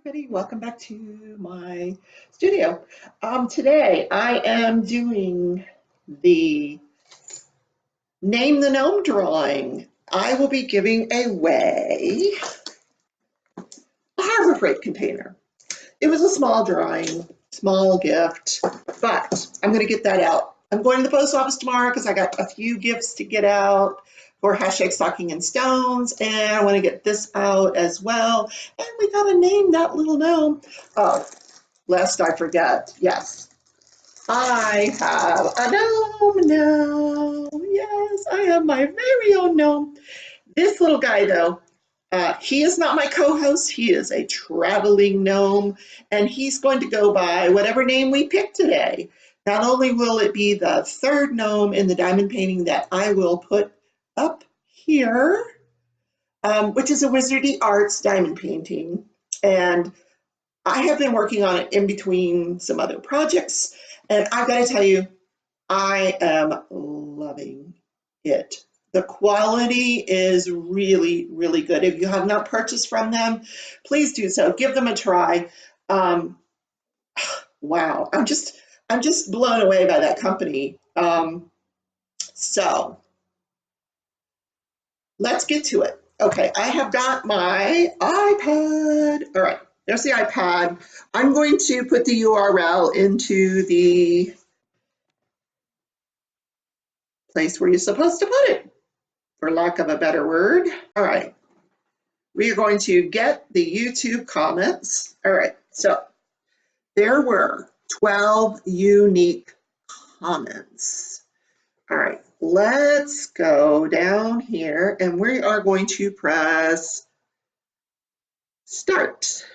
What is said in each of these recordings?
everybody, welcome back to my studio. Today I am doing the Name the Gnome drawing. I will be giving away a Harbor Freight container. It was a small drawing, small gift, but I'm going to get that out. I'm going to the post office tomorrow because I got a few gifts to get out for hashtag Stocking and Stones, and I want to get this out as well. And we got to name that little gnome. Oh, lest I forget, yes, I have a gnome now. Yes, I have my very own gnome. This little guy, though, he is not my co-host. He is a traveling gnome, and he's going to go by whatever name we pick today. Not only will it be the third gnome in the diamond painting that I will put up here, which is a Wizardy Arts diamond painting, and I have been working on it in between some other projects, and I've got to tell you, I am loving it. The quality is really, really good. If you have not purchased from them, please do so. Give them a try. Um, wow, I'm just blown away by that company. So let's get to it. Okay, I have got my iPad. All right, there's the iPad. I'm going to put the URL into the place where you're supposed to put it, for lack of a better word. All right, we are going to get the YouTube comments. All right, so there were 12 unique comments. All right, let's go down here and we are going to press start.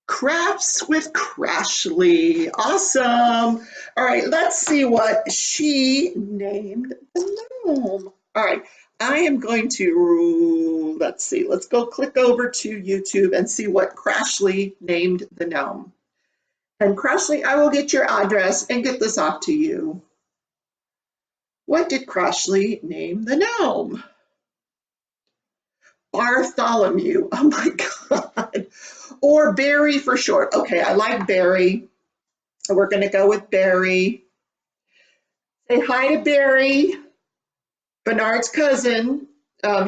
Crafts with Crashly. Awesome. All right, let's see what she named the gnome. All right, I am going to, let's see, let's go click over to YouTube and see what Crashly named the gnome. And Crashly, I will get your address and get this off to you. What did Crashly name the gnome? Bartholomew. Oh my God. Or Barry for short. Okay, I like Barry. We're going to go with Barry. Say hi to Barry, Bernard's cousin.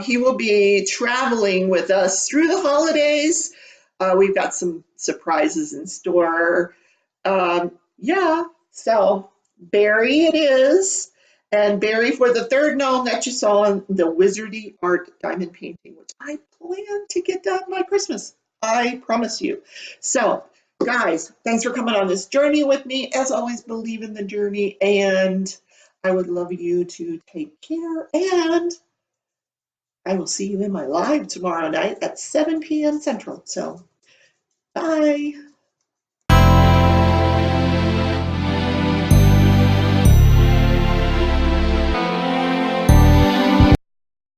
He will be traveling with us through the holidays. We've got some surprises in store. Yeah, so Barry it is. And Barry for the third gnome that you saw in the Wizardy Art diamond painting, which I plan to get done by Christmas. I promise you. So, guys, thanks for coming on this journey with me. As always, believe in the journey, and I would love you to take care. And I will see you in my live tomorrow night at 7 p.m. Central. So, bye.